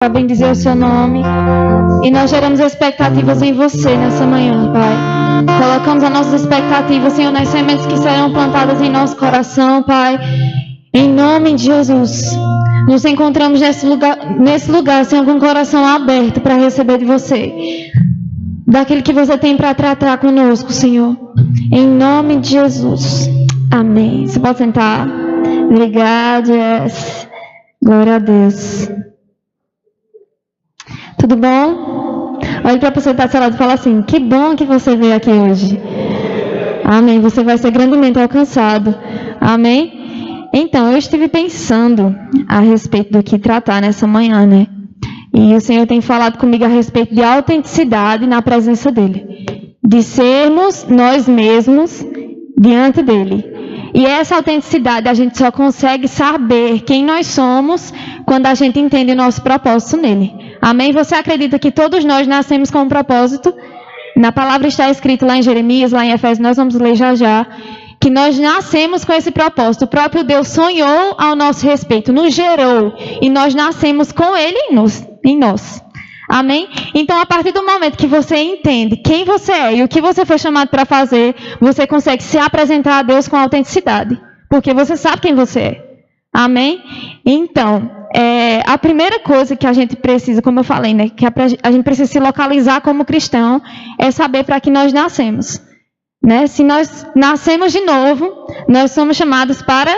para bendizer o seu nome. E nós geramos expectativas em você nessa manhã, Pai. Colocamos as nossas expectativas, Senhor, nas sementes que serão plantadas em nosso coração, Pai. Em nome de Jesus. Nos encontramos nesse lugar, Senhor, com o coração aberto para receber de você. Daquilo que você tem para tratar conosco, Senhor. Em nome de Jesus. Amém. Você pode sentar? Obrigada. Yes. Glória a Deus. Tudo bom? Olha para a pessoa que está do seu lado e fala assim: que bom que você veio aqui hoje. Amém. Você vai ser grandemente alcançado. Amém. Então, eu estive pensando a respeito do que tratar nessa manhã, né? E o Senhor tem falado comigo a respeito de autenticidade na presença dEle. De sermos nós mesmos diante dEle. E essa autenticidade a gente só consegue saber quem nós somos quando a gente entende o nosso propósito nele. Amém? Você acredita que todos nós nascemos com um propósito? Na palavra está escrito lá em Jeremias, lá em Efésios, nós vamos ler já já, que nós nascemos com esse propósito. O próprio Deus sonhou ao nosso respeito, nos gerou, e nós nascemos com Ele em nós. Amém? Então, a partir do momento que você entende quem você é e o que você foi chamado para fazer, você consegue se apresentar a Deus com autenticidade, porque você sabe quem você é. Amém? Então, a primeira coisa que a gente precisa, como eu falei, né, que a gente precisa se localizar como cristão, é saber para que nós nascemos. Né? Se nós nascemos de novo, nós somos chamados para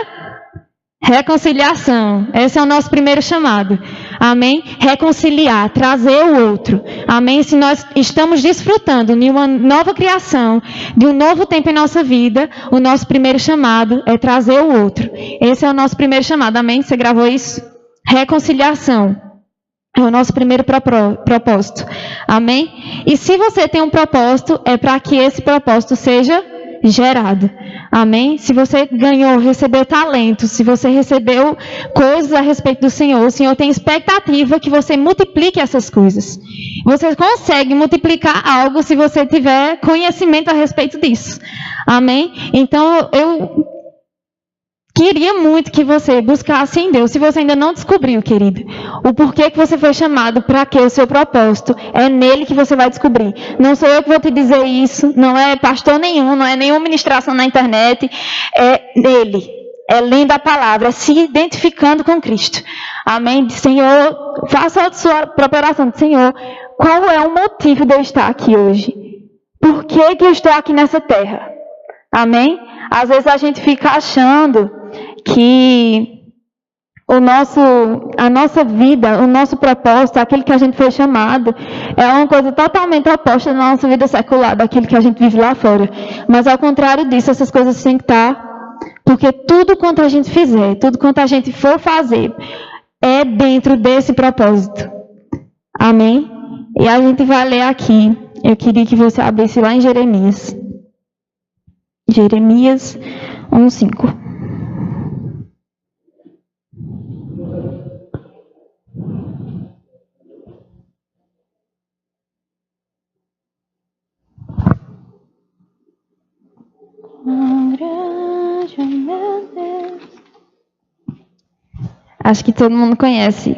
reconciliação. Esse é o nosso primeiro chamado. Amém? Reconciliar, trazer o outro. Amém? Se nós estamos desfrutando de uma nova criação, de um novo tempo em nossa vida, o nosso primeiro chamado é trazer o outro. Esse é o nosso primeiro chamado. Amém? Você gravou isso? Reconciliação. É o nosso primeiro propósito. Amém? E se você tem um propósito, é para que esse propósito seja gerado. Amém? Se você recebeu talento, se você recebeu coisas a respeito do Senhor, o Senhor tem expectativa que você multiplique essas coisas. Você consegue multiplicar algo se você tiver conhecimento a respeito disso. Amém? Então, eu queria muito que você buscasse em Deus. Se você ainda não descobriu, querido, o porquê que você foi chamado, para que o seu propósito, é nele que você vai descobrir. Não sou eu que vou te dizer isso, não é pastor nenhum, não é nenhuma ministração na internet, é nele. É lendo a palavra, é se identificando com Cristo. Amém? Senhor, faça a sua própria oração. Senhor, qual é o motivo de eu estar aqui hoje? Por que eu estou aqui nessa terra? Amém? Às vezes a gente fica achando que a nossa vida, o nosso propósito, aquilo que a gente foi chamado, é uma coisa totalmente oposta da nossa vida secular, daquilo que a gente vive lá fora. Mas ao contrário disso, essas coisas têm que estar, porque tudo quanto a gente fizer, tudo quanto a gente for fazer, é dentro desse propósito. Amém? E a gente vai ler aqui, eu queria que você abrisse lá em Jeremias. Jeremias 1:5. Acho que todo mundo conhece.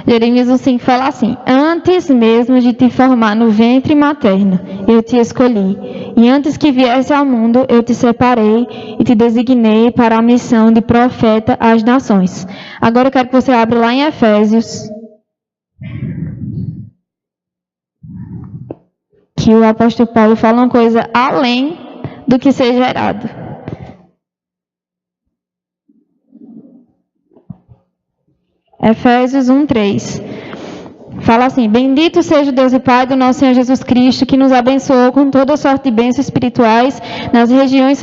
Jeremias 1:5 fala assim: antes mesmo de te formar no ventre materno, eu te escolhi. E antes que viesse ao mundo, eu te separei e te designei para a missão de profeta às nações. Agora eu quero que você abra lá em Efésios, que o apóstolo Paulo fala uma coisa além do que ser gerado. Efésios 1:3. Fala assim: bendito seja o Deus e Pai do nosso Senhor Jesus Cristo, que nos abençoou com toda sorte de bênçãos espirituais nas regiões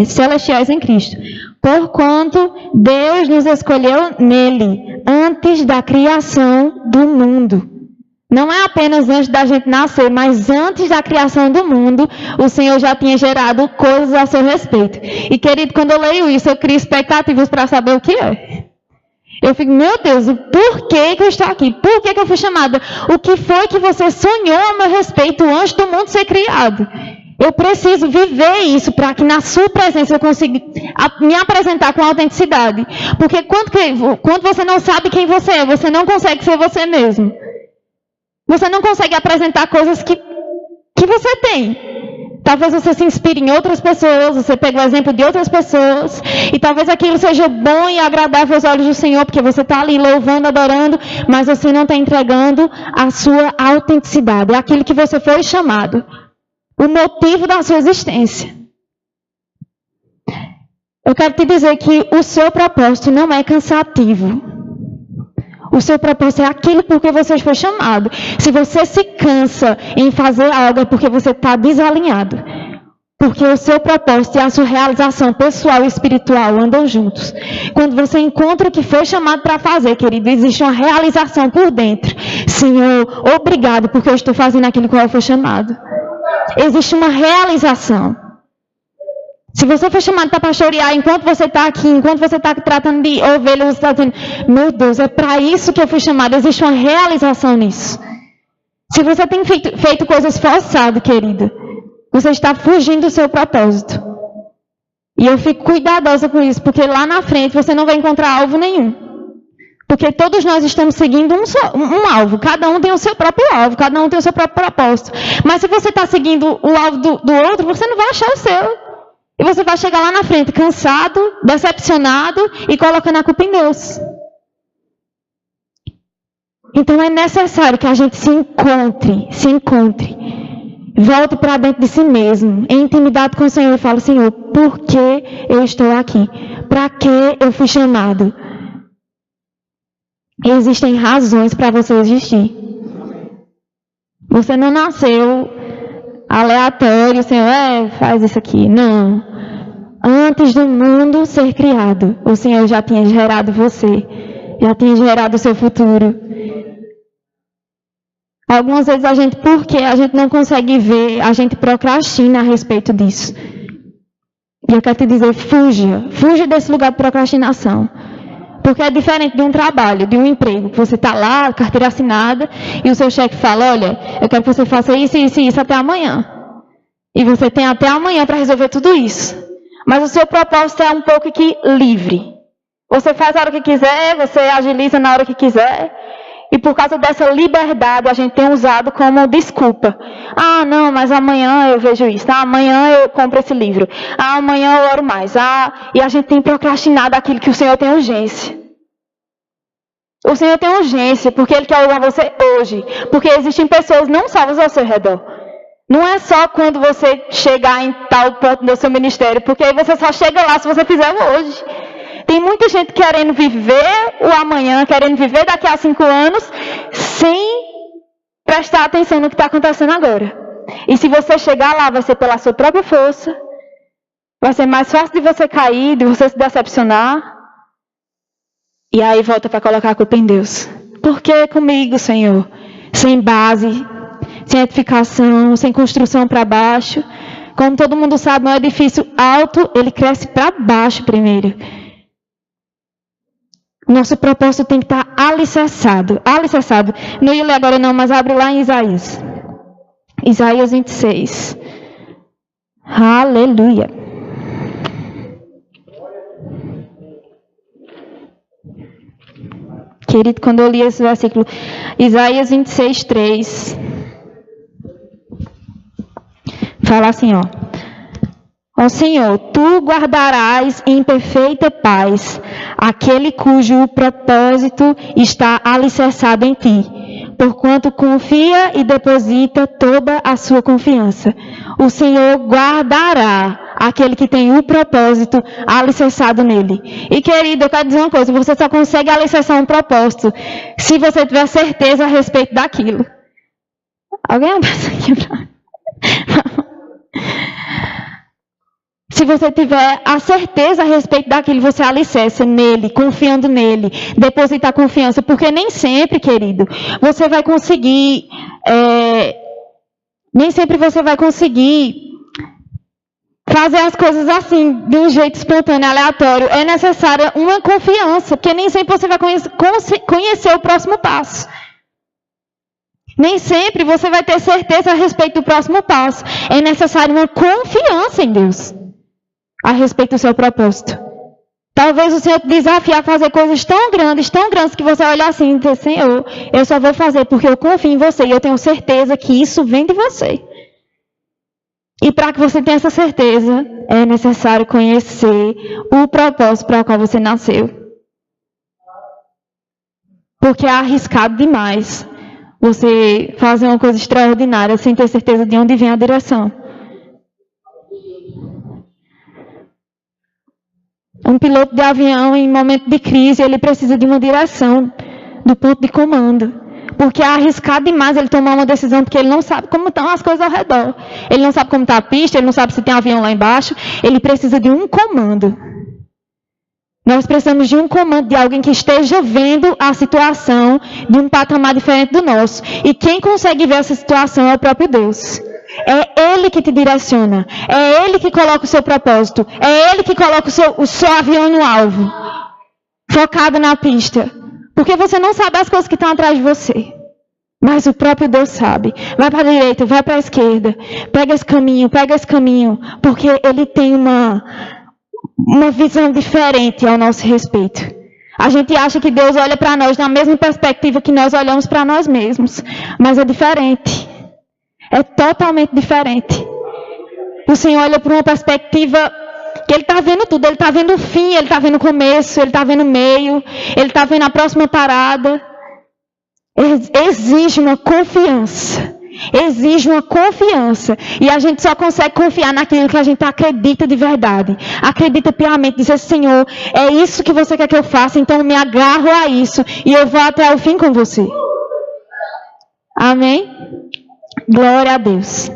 celestiais em Cristo. Porquanto Deus nos escolheu nele, antes da criação do mundo. Não é apenas antes da gente nascer, mas antes da criação do mundo, o Senhor já tinha gerado coisas a seu respeito. E querido, quando eu leio isso, eu crio expectativas para saber o que é. Eu fico, meu Deus, por que eu estou aqui? Por que eu fui chamada? O que foi que você sonhou a meu respeito antes do mundo ser criado? Eu preciso viver isso para que na sua presença eu consiga me apresentar com autenticidade. Porque quando você não sabe quem você é, você não consegue ser você mesmo. Você não consegue apresentar coisas que você tem. Talvez você se inspire em outras pessoas, você pegue o exemplo de outras pessoas, e talvez aquilo seja bom e agradável aos olhos do Senhor, porque você está ali louvando, adorando, mas você não está entregando a sua autenticidade, aquilo que você foi chamado, o motivo da sua existência. Eu quero te dizer que o seu propósito não é cansativo. O seu propósito é aquilo por que você foi chamado. Se você se cansa em fazer algo é porque você está desalinhado. Porque o seu propósito e a sua realização pessoal e espiritual andam juntos. Quando você encontra o que foi chamado para fazer, querido, existe uma realização por dentro. Senhor, obrigado porque eu estou fazendo aquilo que eu fui chamado. Existe uma realização. Se você for chamado para pastorear enquanto você está aqui, enquanto você está tratando de ovelhas, você está dizendo, meu Deus, é para isso que eu fui chamado. Existe uma realização nisso. Se você tem feito coisas forçadas, querida, você está fugindo do seu propósito. E eu fico cuidadosa com isso, porque lá na frente você não vai encontrar alvo nenhum. Porque todos nós estamos seguindo um alvo. Cada um tem o seu próprio alvo, cada um tem o seu próprio propósito. Mas se você está seguindo o alvo do outro, você não vai achar o seu. E você vai chegar lá na frente cansado, decepcionado e colocando a culpa em Deus. Então é necessário que a gente se encontre. Volte para dentro de si mesmo, em intimidade com o Senhor e fale, Senhor, por que eu estou aqui? Para que eu fui chamado? Existem razões para você existir. Você não nasceu aleatório, Senhor, faz isso aqui. Não. Antes do mundo ser criado, o Senhor já tinha gerado você. Já tinha gerado o seu futuro. Algumas vezes porque a gente não consegue ver, a gente procrastina a respeito disso. E eu quero te dizer, fuja desse lugar de procrastinação. Porque é diferente de um trabalho, de um emprego. Você está lá, carteira assinada, e o seu chefe fala, olha, eu quero que você faça isso, isso e isso até amanhã. E você tem até amanhã para resolver tudo isso. Mas o seu propósito é um pouco que livre. Você faz a hora que quiser, você agiliza na hora que quiser. E por causa dessa liberdade, a gente tem usado como desculpa. Ah, não, mas amanhã eu vejo isso. Ah, amanhã eu compro esse livro. Ah, amanhã eu oro mais. Ah, e a gente tem procrastinado aquilo que o Senhor tem urgência. O Senhor tem urgência, porque Ele quer usar você hoje. Porque existem pessoas não salvas ao seu redor. Não é só quando você chegar em tal ponto do seu ministério, porque aí você só chega lá se você fizer hoje. Tem muita gente querendo viver o amanhã, querendo viver daqui a 5 anos, sem prestar atenção no que está acontecendo agora. E se você chegar lá, vai ser pela sua própria força, vai ser mais fácil de você cair, de você se decepcionar. E aí volta para colocar a culpa em Deus. Por que comigo, Senhor? Sem base, sem edificação, sem construção para baixo. Como todo mundo sabe, um edifício alto, ele cresce para baixo primeiro. Nosso propósito tem que estar alicerçado. Não ia ler agora não, mas abre lá em Isaías. Isaías 26. Aleluia. Querido, quando eu li esse versículo, Isaías 26, 3. Fala assim, ó Senhor, Tu guardarás em perfeita paz aquele cujo propósito está alicerçado em Ti, porquanto confia e deposita toda a sua confiança. O Senhor guardará aquele que tem o propósito alicerçado nele. E querido, eu quero dizer uma coisa, você só consegue alicerçar um propósito se você tiver certeza a respeito daquilo. Alguém abraça aqui pra mim? Se você tiver a certeza a respeito daquilo, você alicerça nele, confiando nele, depositar confiança, porque nem sempre, querido, você vai conseguir, fazer as coisas assim, de um jeito espontâneo, aleatório. É necessária uma confiança, porque nem sempre você vai conhecer o próximo passo. Nem sempre você vai ter certeza a respeito do próximo passo. É necessário uma confiança em Deus a respeito do seu propósito. Talvez o Senhor te desafie a fazer coisas tão grandes que você vai olhar assim e dizer, Senhor, eu só vou fazer porque eu confio em você e eu tenho certeza que isso vem de você. E para que você tenha essa certeza, é necessário conhecer o propósito para o qual você nasceu. Porque é arriscado demais você fazer uma coisa extraordinária sem ter certeza de onde vem a direção. Um piloto de avião, em momento de crise, ele precisa de uma direção do ponto de comando. Porque é arriscado demais ele tomar uma decisão, porque ele não sabe como estão as coisas ao redor. Ele não sabe como está a pista, ele não sabe se tem avião lá embaixo. Ele precisa de um comando. Nós precisamos de um comando, de alguém que esteja vendo a situação de um patamar diferente do nosso. E quem consegue ver essa situação é o próprio Deus. É Ele que te direciona. É Ele que coloca o seu propósito. É Ele que coloca o seu avião no alvo. Focado na pista. Porque você não sabe as coisas que estão atrás de você. Mas o próprio Deus sabe. Vai para a direita, vai para a esquerda. Pega esse caminho. Porque Ele tem uma visão diferente ao nosso respeito. A gente acha que Deus olha para nós na mesma perspectiva que nós olhamos para nós mesmos. Mas é diferente. É totalmente diferente. O Senhor olha por uma perspectiva que Ele está vendo tudo. Ele está vendo o fim, Ele está vendo o começo, Ele está vendo o meio, Ele está vendo a próxima parada. Exige uma confiança. Exige uma confiança. E a gente só consegue confiar naquilo que a gente acredita de verdade. Acredita piamente, dizer, Senhor, é isso que você quer que eu faça, então eu me agarro a isso e eu vou até o fim com você. Amém? Glória a Deus.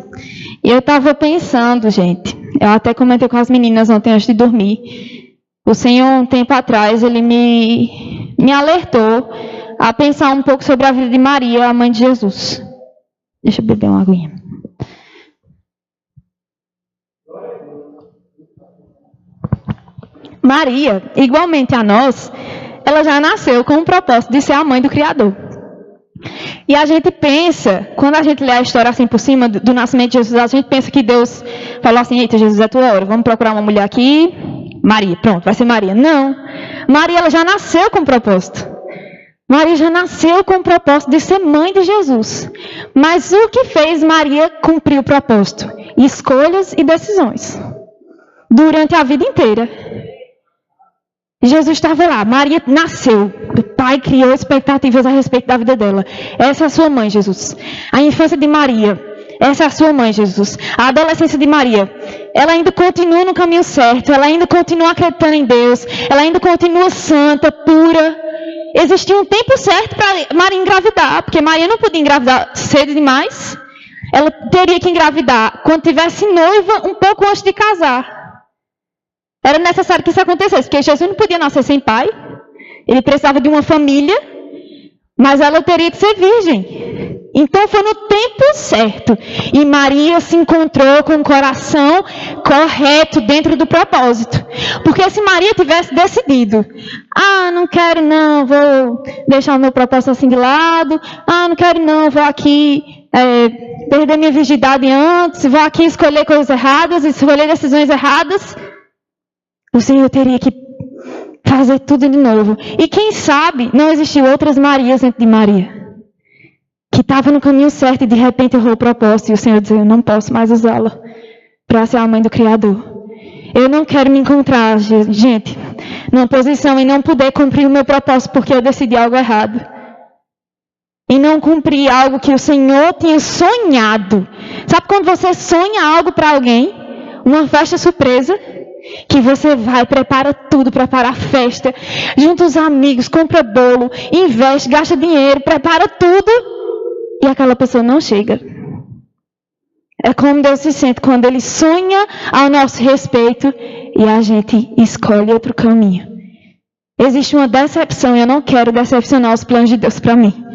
E eu estava pensando, gente, eu até comentei com as meninas ontem antes de dormir. O Senhor, um tempo atrás, Ele me alertou a pensar um pouco sobre a vida de Maria, a mãe de Jesus. Deixa eu beber uma aguinha. Maria, igualmente a nós, ela já nasceu com o propósito de ser a mãe do Criador. E a gente pensa, quando a gente lê a história assim por cima do nascimento de Jesus, a gente pensa que Deus falou assim, eita, Jesus, é tua hora, vamos procurar uma mulher aqui, Maria, pronto, vai ser Maria. Não, Maria ela já nasceu com propósito. Maria já nasceu com o propósito de ser mãe de Jesus. Mas o que fez Maria cumprir o propósito? Escolhas e decisões. Durante a vida inteira. Jesus estava lá, Maria nasceu. O Pai criou expectativas a respeito da vida dela. Essa é a sua mãe, Jesus. A infância de Maria, essa é a sua mãe, Jesus. A adolescência de Maria, ela ainda continua no caminho certo. Ela ainda continua acreditando em Deus. Ela ainda continua santa, pura. Existia um tempo certo para Maria engravidar, porque Maria não podia engravidar cedo demais. Ela teria que engravidar quando tivesse noiva, um pouco antes de casar. Era necessário que isso acontecesse, porque Jesus não podia nascer sem pai. Ele precisava de uma família, mas ela teria que ser virgem. Então foi no tempo certo. E Maria se encontrou com o coração correto dentro do propósito. Porque se Maria tivesse decidido, não quero não, vou deixar o meu propósito assim de lado. Não quero não, vou aqui perder minha virgindade antes, vou aqui escolher coisas erradas, escolher decisões erradas. O Senhor teria que fazer tudo de novo. E quem sabe não existiu outras Marias dentro de Maria. Que estava no caminho certo e de repente errou o propósito. E o Senhor dizia, eu não posso mais usá-la para ser a mãe do Criador. Eu não quero me encontrar, gente, numa posição em não poder cumprir o meu propósito porque eu decidi algo errado. E não cumprir algo que o Senhor tinha sonhado. Sabe quando você sonha algo para alguém? Uma festa surpresa? Que você vai, prepara tudo, prepara a festa, junta os amigos, compra bolo, investe, gasta dinheiro, prepara tudo e aquela pessoa não chega. É como Deus se sente quando Ele sonha ao nosso respeito e a gente escolhe outro caminho. Existe uma decepção e eu não quero decepcionar os planos de Deus para mim.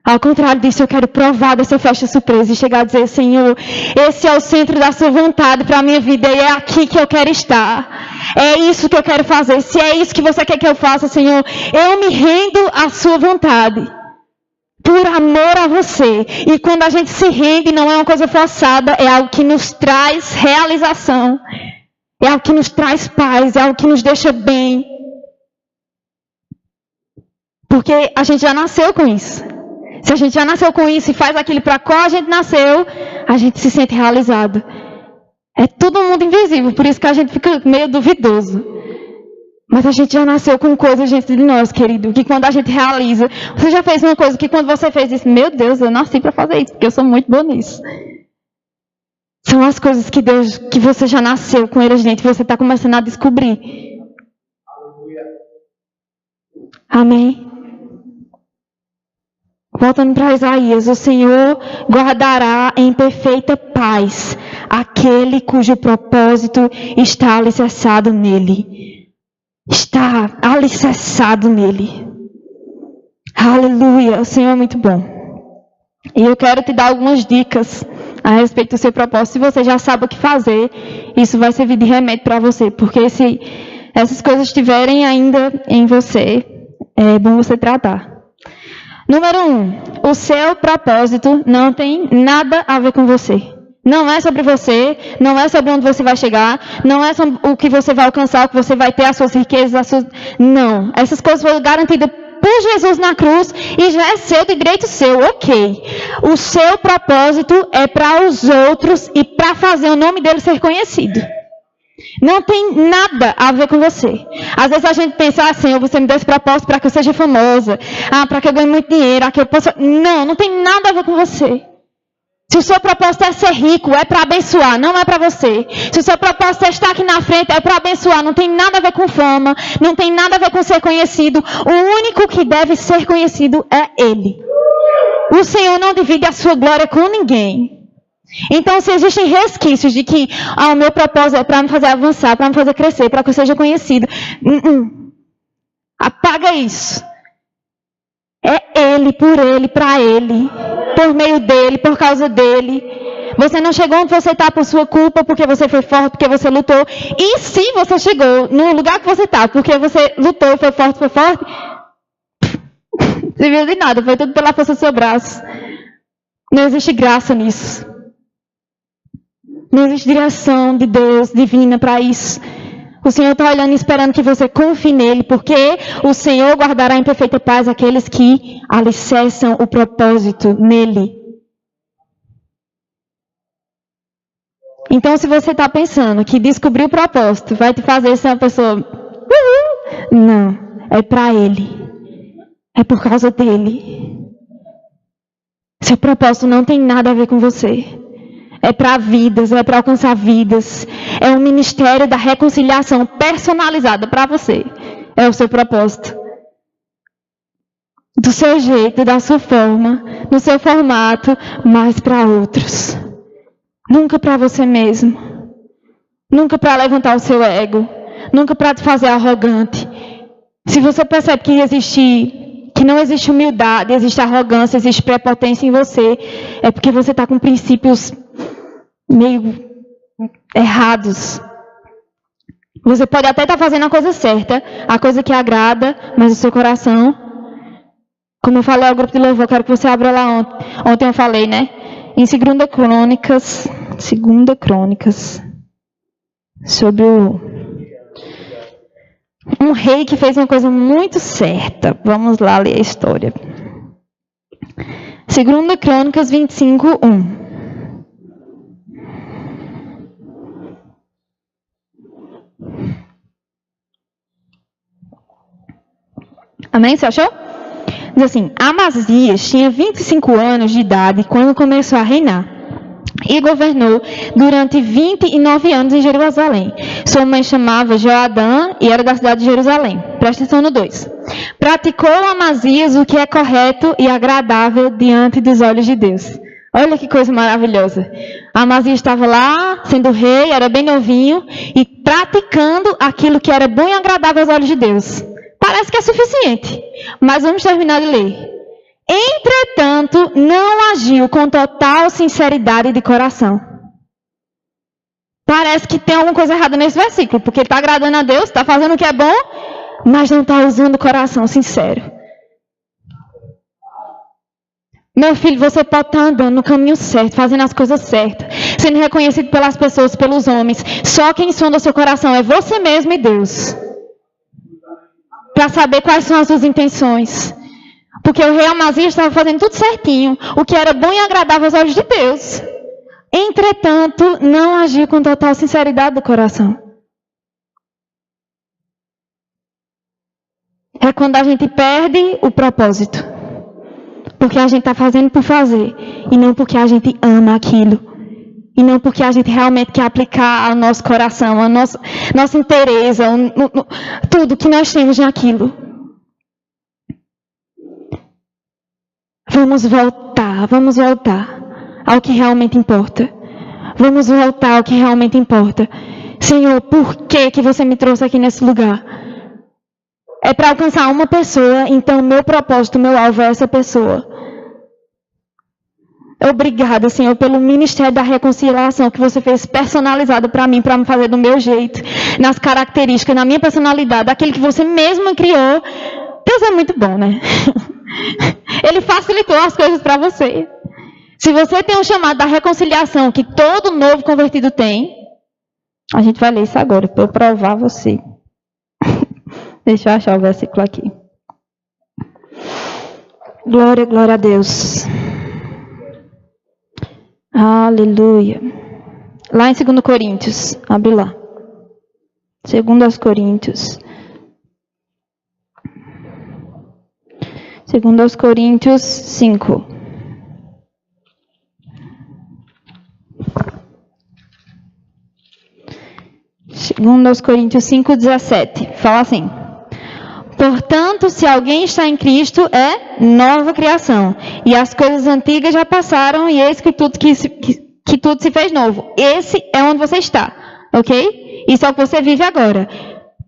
Ao contrário disso, eu quero provar dessa festa surpresa e chegar a dizer, Senhor, esse é o centro da sua vontade para a minha vida e é aqui que eu quero estar. É isso que eu quero fazer. Se é isso que você quer que eu faça, Senhor, eu me rendo à sua vontade. Por amor a você. E quando a gente se rende, não é uma coisa forçada, é algo que nos traz realização. É algo que nos traz paz, é algo que nos deixa bem. Porque a gente já nasceu com isso. Se a gente já nasceu com isso e faz aquilo para qual a gente nasceu, a gente se sente realizado. É todo mundo invisível, por isso que a gente fica meio duvidoso. Mas a gente já nasceu com coisas dentro de nós, querido, que quando a gente realiza, você já fez uma coisa que quando você fez isso, meu Deus, eu nasci para fazer isso, porque eu sou muito boa nisso. São as coisas que Deus, que você já nasceu com eles dentro, e você está começando a descobrir. Amém? Voltando para Isaías, o Senhor guardará em perfeita paz aquele cujo propósito está alicerçado nele. Está alicerçado nele. Aleluia, o Senhor é muito bom. E eu quero te dar algumas dicas a respeito do seu propósito. Se você já sabe o que fazer, isso vai servir de remédio para você. Porque se essas coisas estiverem ainda em você, é bom você tratar. Número 1, o seu propósito não tem nada a ver com você. Não é sobre você, não é sobre onde você vai chegar, não é sobre o que você vai alcançar, o que você vai ter, as suas riquezas, as suas... Não, essas coisas foram garantidas por Jesus na cruz e já é seu, de direito seu, ok. O seu propósito é para os outros e para fazer o nome dele ser conhecido. Não tem nada a ver com você. Às vezes a gente pensa assim, você me deu esse propósito para que eu seja famosa, para que eu ganhe muito dinheiro, que eu possa... Não tem nada a ver com você. Se o seu propósito é ser rico, é para abençoar, não é para você. Se o seu propósito é estar aqui na frente, é para abençoar, não tem nada a ver com fama, não tem nada a ver com ser conhecido. O único que deve ser conhecido é Ele. O Senhor não divide a sua glória com ninguém. Então, se existem resquícios de que o meu propósito é para me fazer avançar, para me fazer crescer, para que eu seja conhecido, apaga isso. É Ele, por Ele, para Ele, por meio dEle, por causa dEle. Você não chegou onde você está por sua culpa, porque você foi forte, porque você lutou. E se você chegou no lugar que você está, porque você lutou, foi forte, não serviu de nada, foi tudo pela força do seu braço. Não existe graça nisso. Não existe direção de Deus divina para isso. O Senhor está olhando e esperando que você confie nele, porque o Senhor guardará em perfeita paz aqueles que alicerçam o propósito nele. Então, se você está pensando que descobrir o propósito vai te fazer ser uma pessoa... Não, é para ele. É por causa dele. Seu propósito não tem nada a ver com você. É para vidas, é para alcançar vidas. É um ministério da reconciliação personalizada para você. É o seu propósito. Do seu jeito, da sua forma, no seu formato, mas para outros. Nunca para você mesmo. Nunca para levantar o seu ego. Nunca para te fazer arrogante. Se você percebe que não existe humildade, existe arrogância, existe prepotência em você, é porque você está com princípios meio errados. Você pode até estar fazendo a coisa certa, a coisa que agrada, mas o seu coração, como eu falei ao grupo de louvor, quero que você abra lá ontem eu falei, né? Em 2 Crônicas, sobre um rei que fez uma coisa muito certa. Vamos lá ler a história. 2 Crônicas 25:1. Amém? Você achou? Diz assim: Amazias tinha 25 anos de idade quando começou a reinar. E governou durante 29 anos em Jerusalém. Sua mãe chamava Joadã e era da cidade de Jerusalém. Presta atenção no 2. Praticou Amazias o que é correto e agradável diante dos olhos de Deus. Olha que coisa maravilhosa. Amazias estava lá, sendo rei, era bem novinho, e praticando aquilo que era bom e agradável aos olhos de Deus. Parece que é suficiente, mas vamos terminar de ler. Entretanto, não agiu com total sinceridade de coração. Parece que tem alguma coisa errada nesse versículo, porque está agradando a Deus, está fazendo o que é bom, mas não está usando o coração sincero. Meu filho, você pode estar andando no caminho certo, fazendo as coisas certas, sendo reconhecido pelas pessoas, pelos homens. Só quem sonda o seu coração é você mesmo e Deus. Para saber quais são as suas intenções. Porque o rei Amazias estava fazendo tudo certinho, o que era bom e agradável aos olhos de Deus. Entretanto, não agiu com total sinceridade do coração. É quando a gente perde o propósito. Porque a gente está fazendo por fazer. E não porque a gente ama aquilo. E não porque a gente realmente quer aplicar ao nosso coração, a nossa interesse, tudo que nós temos naquilo. Vamos voltar ao que realmente importa. Vamos voltar ao que realmente importa. Senhor, por que você me trouxe aqui nesse lugar? É para alcançar uma pessoa, então meu propósito, meu alvo é essa pessoa. Obrigada, Senhor, pelo ministério da reconciliação que você fez personalizado para mim, para me fazer do meu jeito, nas características, na minha personalidade, aquele que você mesmo criou. Deus é muito bom, né? Ele facilitou as coisas para você. Se você tem um chamado da reconciliação que todo novo convertido tem, a gente vai ler isso agora para eu provar você. Deixa eu achar o versículo aqui. Glória, glória a Deus. Aleluia. Lá em 2 Coríntios, abre lá. 2 Coríntios. 2 Coríntios 5. Segundo aos Coríntios 5:17. Fala assim: portanto, se alguém está em Cristo, é nova criação. E as coisas antigas já passaram, e eis que tudo se fez novo. Esse é onde você está, ok? Isso é o que você vive agora.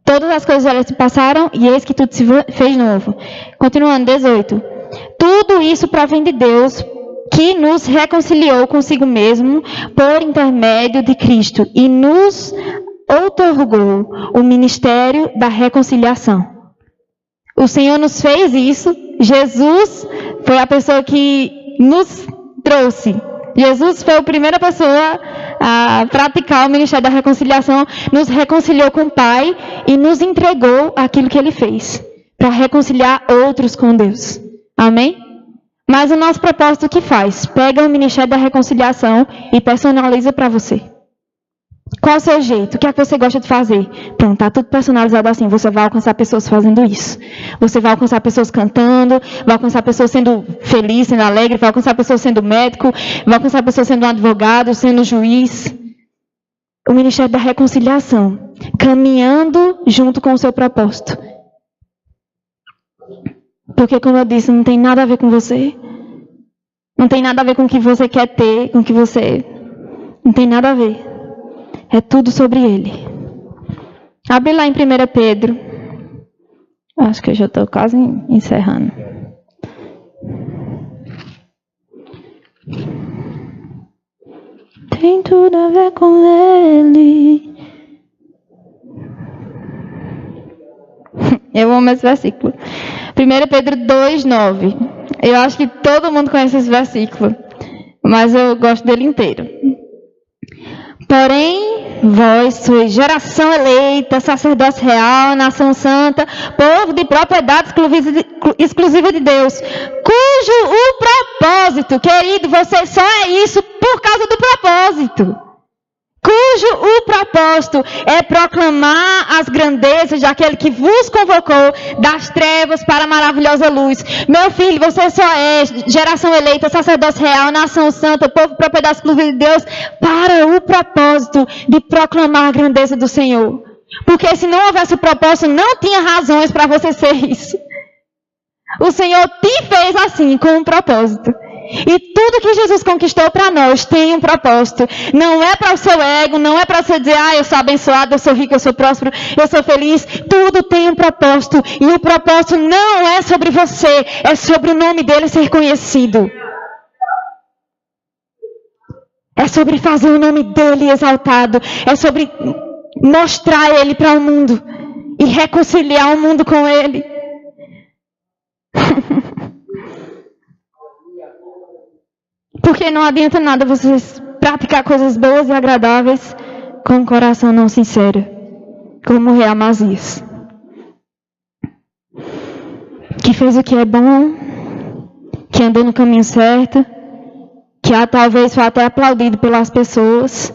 Todas as coisas velhas se passaram, e eis que tudo se fez novo. Continuando, 18. Tudo isso provém de Deus, que nos reconciliou consigo mesmo por intermédio de Cristo, e nos outorgou o ministério da reconciliação. O Senhor nos fez isso. Jesus foi a pessoa que nos trouxe. Jesus foi a primeira pessoa a praticar o ministério da reconciliação, nos reconciliou com o Pai e nos entregou aquilo que Ele fez, para reconciliar outros com Deus. Amém? Mas o nosso propósito, o que faz? Pega o ministério da reconciliação e personaliza para você. Qual o seu jeito? O que é que você gosta de fazer? Pronto, está tudo personalizado assim. Você vai alcançar pessoas fazendo isso. Você vai alcançar pessoas cantando, vai alcançar pessoas sendo feliz, sendo alegre, vai alcançar pessoas sendo médico, vai alcançar pessoas sendo um advogado, sendo juiz. O ministério da reconciliação, caminhando junto com o seu propósito. Porque, como eu disse, não tem nada a ver com você. Não tem nada a ver com o que você quer ter, com o que você... Não tem nada a ver. É tudo sobre Ele. Abre lá em 1 Pedro. Acho que eu já estou quase encerrando. Tem tudo a ver com Ele. Eu amo esse versículo. 1 Pedro 2:9. Eu acho que todo mundo conhece esse versículo, mas eu gosto dele inteiro. Porém, vós sois geração eleita, sacerdócio real, nação santa, povo de propriedade exclusiva de Deus, cujo o propósito, querido, você só é isso por causa do propósito. Cujo o propósito é proclamar as grandezas daquele que vos convocou das trevas para a maravilhosa luz. Meu filho, você só é geração eleita, sacerdócio real, nação santa, povo, propriedade exclusiva de Deus, para o propósito de proclamar a grandeza do Senhor. Porque se não houvesse o propósito, não tinha razões para você ser isso. O Senhor te fez assim, com um propósito. E tudo que Jesus conquistou para nós tem um propósito. Não é para o seu ego, não é para você dizer, eu sou abençoado, eu sou rico, eu sou próspero, eu sou feliz. Tudo tem um propósito. E o propósito não é sobre você, é sobre o nome dele ser conhecido. É sobre fazer o nome dele exaltado. É sobre mostrar ele para o mundo e reconciliar o mundo com ele. Porque não adianta nada você praticar coisas boas e agradáveis com um coração não sincero, como o rei Amazias, que fez o que é bom, que andou no caminho certo, que talvez foi até aplaudido pelas pessoas.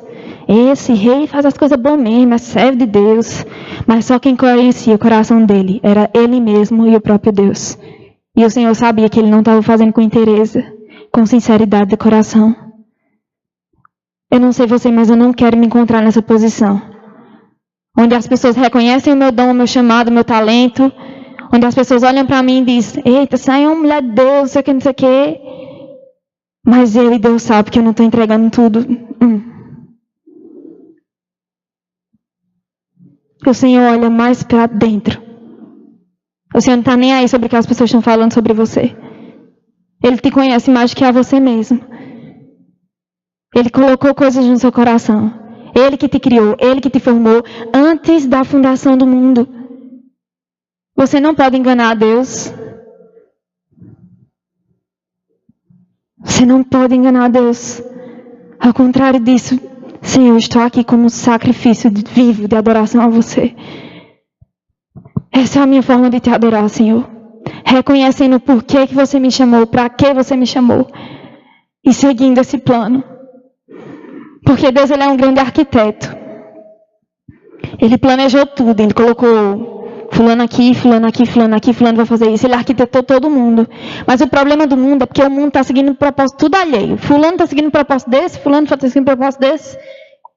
Esse rei faz as coisas boas mesmo, é servo de Deus. Mas só quem conhecia o coração dele era ele mesmo e o próprio Deus. E o Senhor sabia que ele não estava fazendo com interesse, com sinceridade de coração. Eu não sei você, mas eu não quero me encontrar nessa posição. Onde as pessoas reconhecem o meu dom, o meu chamado, o meu talento. Onde as pessoas olham para mim e dizem, eita, sai uma mulher de Deus, não sei o que, não sei o que. Mas eu e Deus sabem que eu não estou entregando tudo. O Senhor olha mais para dentro. O Senhor não está nem aí sobre o que as pessoas estão falando sobre você. Ele te conhece mais do que a você mesmo. Ele colocou coisas no seu coração. Ele que te criou, Ele que te formou antes da fundação do mundo. Você não pode enganar a Deus. Você não pode enganar a Deus. Ao contrário disso, Senhor, eu estou aqui como um sacrifício vivo de adoração a você. Essa é a minha forma de te adorar, Senhor. Reconhecendo o porquê que você me chamou, para que você me chamou. E seguindo esse plano. Porque Deus, Ele é um grande arquiteto. Ele planejou tudo. Ele colocou fulano aqui, fulano aqui, fulano aqui, fulano vai fazer isso. Ele arquitetou todo mundo. Mas o problema do mundo é porque o mundo está seguindo um propósito tudo alheio. Fulano está seguindo um propósito desse, fulano está seguindo um propósito desse.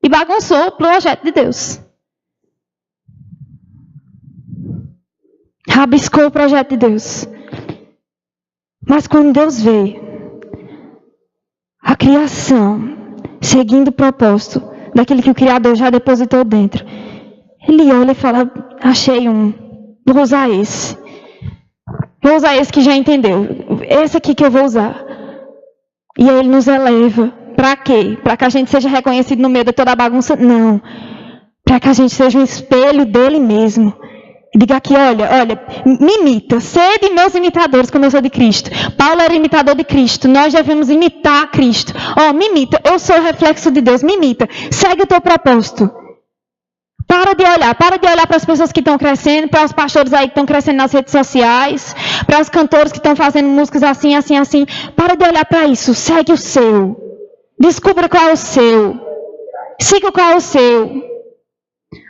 E bagunçou o projeto de Deus. Rabiscou o projeto de Deus. Mas quando Deus vê a criação seguindo o propósito daquele que o Criador já depositou dentro, Ele olha e fala, achei um, vou usar esse. Vou usar esse que já entendeu. Esse aqui que eu vou usar. E aí Ele nos eleva. Para quê? Para que a gente seja reconhecido no meio de toda a bagunça? Não. Para que a gente seja um espelho dele mesmo. E diga aqui, olha, me imita. Sede meus imitadores, como eu sou de Cristo. Paulo era imitador de Cristo. Nós devemos imitar Cristo. Me imita. Eu sou o reflexo de Deus. Me imita. Segue o teu propósito. Para de olhar para as pessoas que estão crescendo, para os pastores aí que estão crescendo nas redes sociais, para os cantores que estão fazendo músicas assim, assim, assim. Para de olhar para isso. Segue o seu. Descubra qual é o seu. Siga qual é o seu.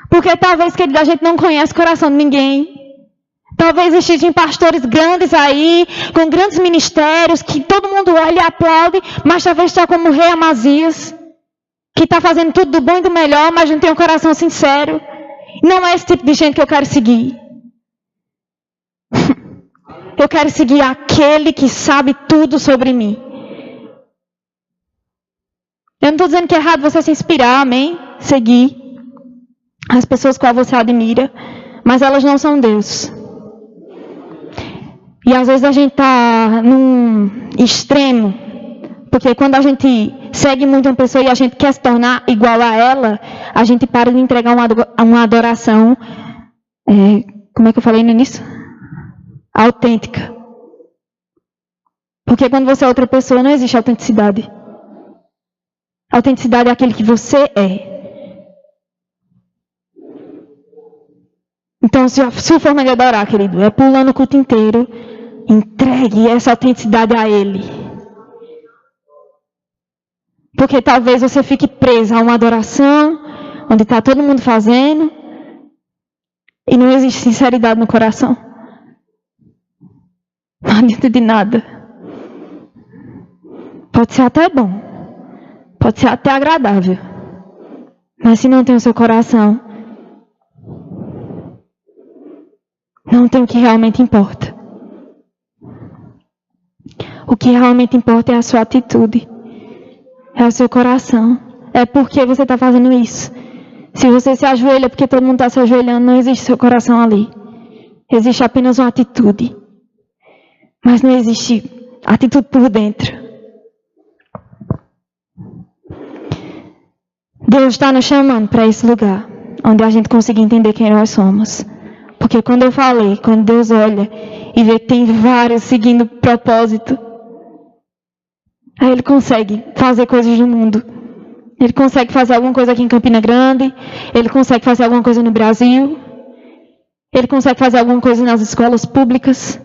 Porque talvez, querido, a gente não conhece o coração de ninguém. Talvez existem pastores grandes aí, com grandes ministérios, que todo mundo olha e aplaude, mas talvez está como o rei Amazias, que está fazendo tudo do bom e do melhor, mas não tem um coração sincero. Não é esse tipo de gente que eu quero seguir. Eu quero seguir aquele que sabe tudo sobre mim. Eu não estou dizendo que é errado você se inspirar, amém? Seguir as pessoas que você admira, mas elas não são Deus. E às vezes a gente está num extremo, porque quando a gente segue muito uma pessoa e a gente quer se tornar igual a ela, a gente para de entregar uma adoração, como é que eu falei no início? Autêntica. Porque quando você é outra pessoa, não existe autenticidade. Autenticidade é aquele que você é. Então, se a sua forma de adorar, querido, é pulando o culto inteiro, entregue essa autenticidade a Ele. Porque talvez você fique presa a uma adoração, onde está todo mundo fazendo, e não existe sinceridade no coração. Não adianta de nada. Pode ser até bom, pode ser até agradável, mas se não tem o seu coração, não tem o que realmente importa. O que realmente importa é a sua atitude. É o seu coração. É porque você está fazendo isso. Se você se ajoelha porque todo mundo está se ajoelhando, não existe seu coração ali. Existe apenas uma atitude. Mas não existe atitude por dentro. Deus está nos chamando para esse lugar, onde a gente consiga entender quem nós somos. Porque quando eu falei, quando Deus olha e vê que tem vários seguindo propósito, Aí ele consegue fazer coisas no mundo. Ele consegue fazer alguma coisa aqui em Campina Grande. Ele consegue fazer alguma coisa no Brasil. Ele consegue fazer alguma coisa nas escolas públicas.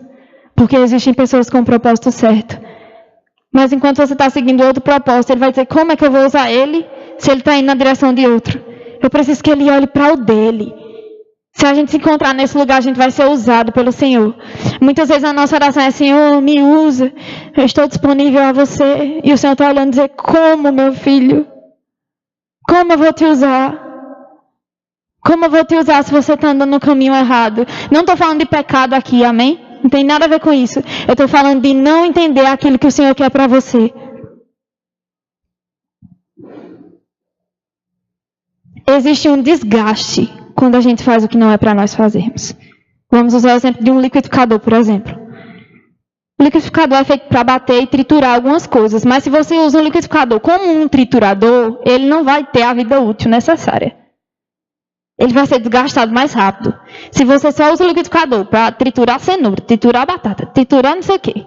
Porque existem pessoas com um propósito certo. Mas enquanto você está seguindo outro propósito, ele vai dizer, como é que eu vou usar ele se ele está indo na direção de outro? Eu preciso que ele olhe para o dele. Se a gente se encontrar nesse lugar, a gente vai ser usado pelo Senhor. Muitas vezes a nossa oração é, Senhor, me usa. Eu estou disponível a você. E o Senhor está olhando e dizer, como, meu filho? Como eu vou te usar? Como eu vou te usar se você está andando no caminho errado? Não estou falando de pecado aqui, amém? Não tem nada a ver com isso. Eu estou falando de não entender aquilo que o Senhor quer para você. Existe um desgaste quando a gente faz o que não é para nós fazermos. Vamos usar o exemplo de um liquidificador, por exemplo. O liquidificador é feito para bater e triturar algumas coisas, mas se você usa um liquidificador como um triturador, ele não vai ter a vida útil necessária. Ele vai ser desgastado mais rápido. Se você só usa o liquidificador para triturar cenoura, triturar batata, triturar não sei o quê,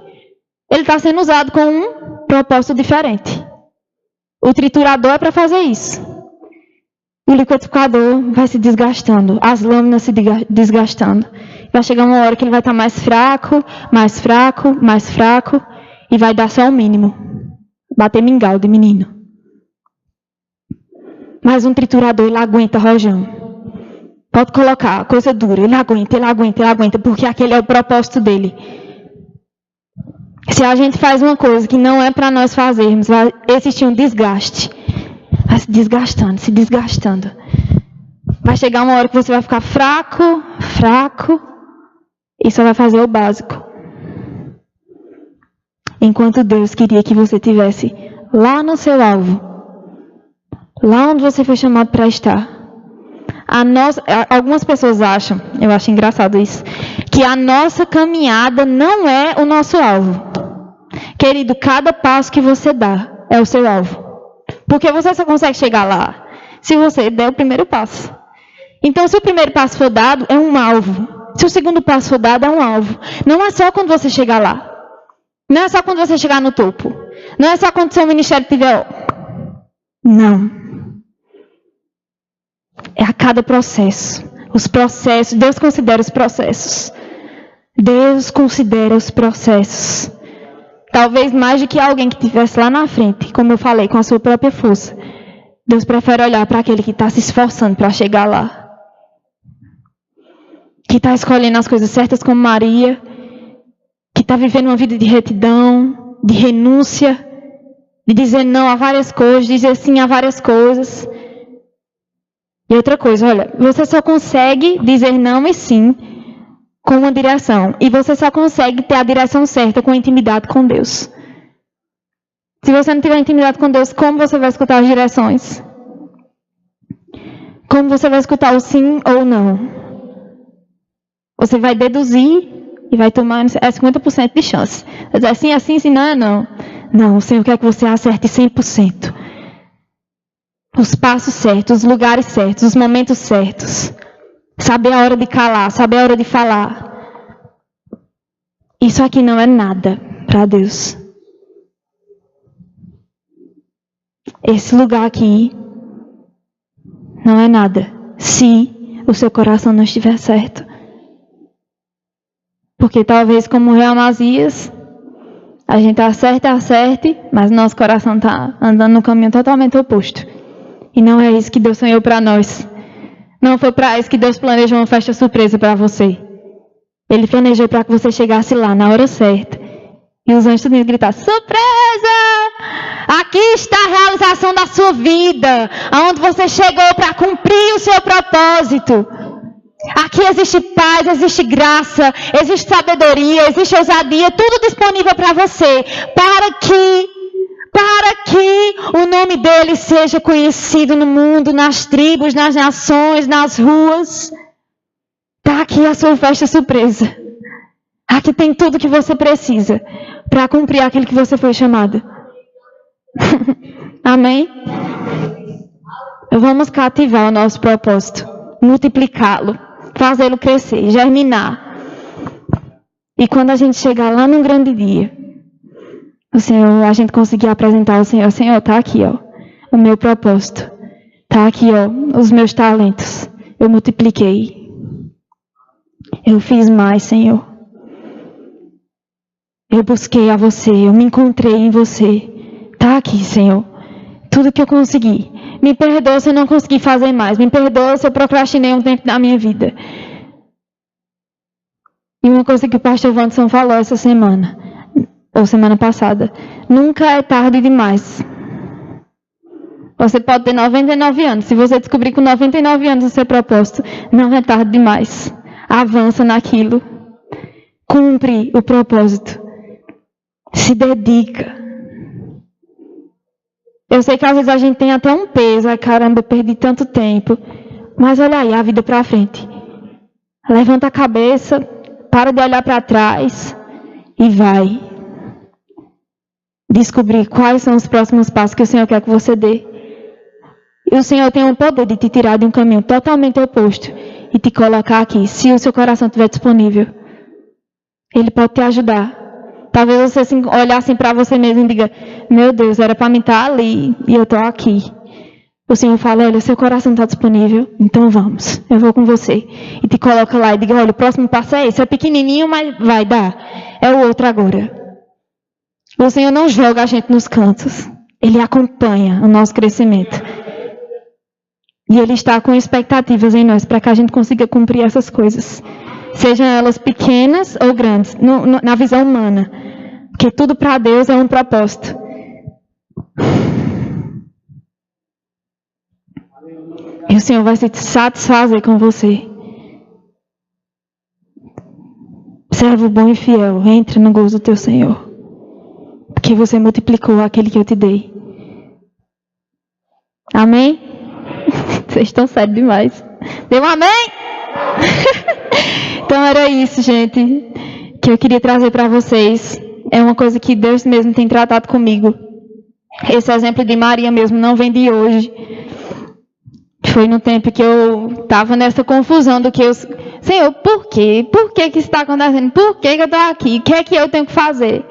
ele está sendo usado com um propósito diferente. O triturador é para fazer isso. O liquidificador vai se desgastando, as lâminas se desgastando. Vai chegar uma hora que ele vai estar mais fraco, mais fraco, mais fraco, e vai dar só o mínimo. Bater mingau de menino. Mas um triturador, ele aguenta rojão. Pode colocar coisa dura, ele aguenta, ele aguenta, ele aguenta, porque aquele é o propósito dele. Se a gente faz uma coisa que não é para nós fazermos, vai existir um desgaste. Vai se desgastando, se desgastando. Vai chegar uma hora que você vai ficar fraco, fraco, e só vai fazer o básico. Enquanto Deus queria que você estivesse lá no seu alvo, lá onde você foi chamado para estar. Algumas pessoas acham, eu acho engraçado isso, que a nossa caminhada não é o nosso alvo. Querido, cada passo que você dá é o seu alvo. Porque você só consegue chegar lá se você der o primeiro passo. Então, se o primeiro passo for dado, é um alvo. Se o segundo passo for dado, é um alvo. Não é só quando você chegar lá. Não é só quando você chegar no topo. Não é só quando seu ministério tiver... Não. É a cada processo. Os processos. Deus considera os processos. Deus considera os processos. Talvez mais do que alguém que estivesse lá na frente, como eu falei, com a sua própria força. Deus prefere olhar para aquele que está se esforçando para chegar lá. Que está escolhendo as coisas certas como Maria. Que está vivendo uma vida de retidão, de renúncia, de dizer não a várias coisas, de dizer sim a várias coisas. E outra coisa, olha, você só consegue dizer não e sim com uma direção. E você só consegue ter a direção certa com intimidade com Deus. Se você não tiver intimidade com Deus, como você vai escutar as direções? Como você vai escutar o sim ou não? Você vai deduzir e vai tomar 50% de chance. Vai dizer assim, assim, sim, não é não. Não, o Senhor quer que você acerte 100%. Os passos certos, os lugares certos, os momentos certos. Saber a hora de calar, saber a hora de falar. Isso aqui não é nada para Deus. Esse lugar aqui não é nada se o seu coração não estiver certo. Porque talvez como o rei Amazias, a gente acerte, mas nosso coração está andando no caminho totalmente oposto. E não é isso que Deus sonhou para nós. Não foi para isso que Deus planejou uma festa surpresa para você. Ele planejou para que você chegasse lá na hora certa. E os anjos tudinho gritassem, surpresa! Aqui está a realização da sua vida. Aonde você chegou para cumprir o seu propósito. Aqui existe paz, existe graça, existe sabedoria, existe ousadia. Tudo disponível para você. Para que o nome dele seja conhecido no mundo, nas tribos, nas nações, nas ruas. Está aqui a sua festa surpresa. Aqui tem tudo que você precisa para cumprir aquilo que você foi chamado. Amém? Vamos cativar o nosso propósito, multiplicá-lo, fazê-lo crescer, germinar. E quando a gente chegar lá num grande dia, o Senhor, a gente conseguir apresentar ao Senhor, Senhor, está aqui, ó, o meu propósito. Está aqui, ó, os meus talentos. Eu multipliquei. Eu fiz mais, Senhor. Eu busquei a você, eu me encontrei em você. Está aqui, Senhor. Tudo que eu consegui. Me perdoa se eu não consegui fazer mais. Me perdoa se eu procrastinei um tempo da minha vida. E uma coisa que o pastor Wanderson falou essa semana, ou semana passada, nunca é tarde demais. Você pode ter 99 anos. Se você descobrir com 99 anos o seu propósito, não é tarde demais. Avança naquilo. Cumpre o propósito. Se dedica. Eu sei que às vezes a gente tem até um peso. Ai, caramba, eu perdi tanto tempo. Mas olha aí, a vida para frente. Levanta a cabeça, para de olhar para trás e vai. Descobrir quais são os próximos passos que o Senhor quer que você dê. E o Senhor tem o poder de te tirar de um caminho totalmente oposto e te colocar aqui, se o seu coração estiver disponível. Ele pode te ajudar. Talvez você olhar assim para você mesmo e diga, meu Deus, era para mim estar ali e eu estou aqui. O Senhor fala, olha, seu coração está disponível, então vamos, eu vou com você. E te coloca lá e diga, olha, o próximo passo é esse, é pequenininho, mas vai dar. É o outro agora. O Senhor não joga a gente nos cantos. Ele acompanha o nosso crescimento. E Ele está com expectativas em nós para que a gente consiga cumprir essas coisas. Sejam elas pequenas ou grandes, na visão humana. Porque tudo para Deus é um propósito. E o Senhor vai se satisfazer com você. Servo bom e fiel, entre no gozo do teu Senhor. Porque você multiplicou aquele que eu te dei. Amém? Vocês estão sérios demais. Deu um amém? Então era isso, gente, que eu queria trazer para vocês. É uma coisa que Deus mesmo tem tratado comigo. Esse exemplo de Maria mesmo não vem de hoje. Foi no tempo que eu estava nessa confusão do que eu... Senhor, por quê? Por que isso está acontecendo? Por que eu estou aqui? O que é que eu tenho que fazer?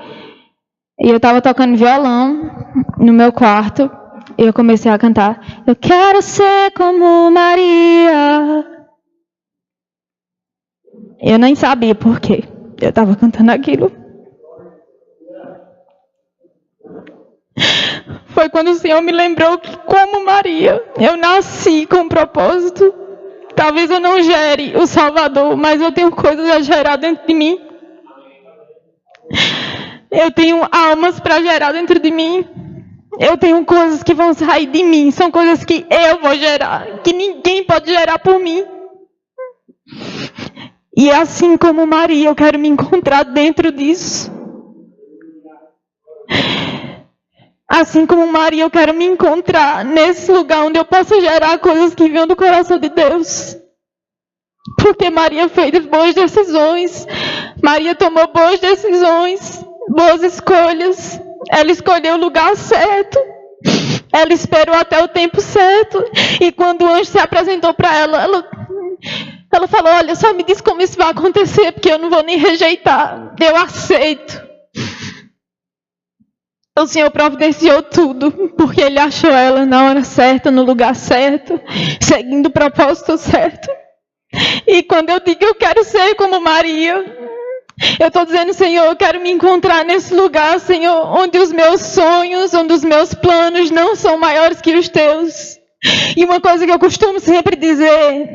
E eu estava tocando violão no meu quarto. E eu comecei a cantar. Eu quero ser como Maria. Eu nem sabia por quê. Eu estava cantando aquilo. Foi quando o Senhor me lembrou que, como Maria, eu nasci com um propósito. Talvez eu não gere o Salvador, mas eu tenho coisas a gerar dentro de mim. Eu tenho almas para gerar dentro de mim. Eu tenho coisas que vão sair de mim. São coisas que eu vou gerar, que ninguém pode gerar por mim. E assim como Maria, eu quero me encontrar dentro disso. Assim como Maria, eu quero me encontrar nesse lugar onde eu possa gerar coisas que venham do coração de Deus. Porque Maria fez boas decisões. Maria tomou boas decisões, boas escolhas. Ela escolheu o lugar certo. Ela esperou até o tempo certo. E quando o anjo se apresentou para ela, ela falou, olha, só me diz como isso vai acontecer, porque eu não vou nem rejeitar. Eu aceito. O Senhor providenciou tudo, porque Ele achou ela na hora certa, no lugar certo, seguindo o propósito certo. E quando eu digo que eu quero ser como Maria, eu estou dizendo, Senhor, eu quero me encontrar nesse lugar, Senhor, onde os meus sonhos, onde os meus planos não são maiores que os teus. E uma coisa que eu costumo sempre dizer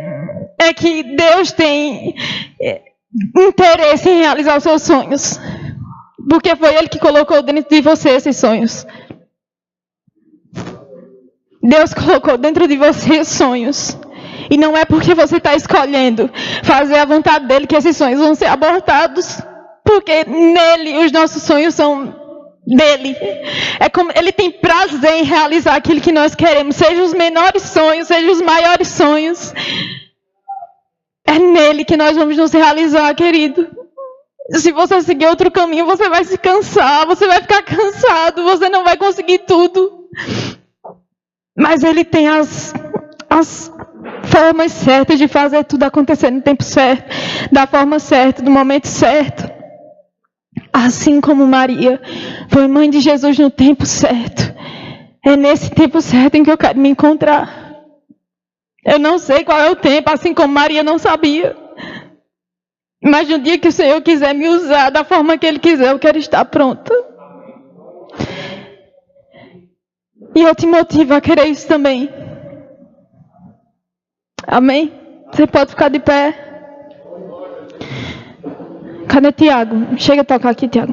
é que Deus tem interesse em realizar os seus sonhos. Porque foi Ele que colocou dentro de você esses sonhos. Deus colocou dentro de você sonhos. E não é porque você está escolhendo fazer a vontade dEle que esses sonhos vão ser abortados. Porque nele os nossos sonhos são dEle. É como Ele tem prazer em realizar aquilo que nós queremos. Seja os menores sonhos, seja os maiores sonhos. É nele que nós vamos nos realizar, querido. Se você seguir outro caminho, você vai se cansar, você vai ficar cansado, você não vai conseguir tudo. Mas Ele tem as formas certas de fazer tudo acontecer no tempo certo, da forma certa, do momento certo. assim como Maria foi mãe de Jesus no tempo certo, é nesse tempo certo em que eu quero me encontrar. Eu não sei qual é o tempo, assim como Maria não sabia. Mas no dia que o Senhor quiser me usar da forma que Ele quiser, eu quero estar pronta. E eu te motivo a querer isso também. Amém? Você pode ficar de pé. Cadê Tiago? Chega a tocar aqui, Tiago.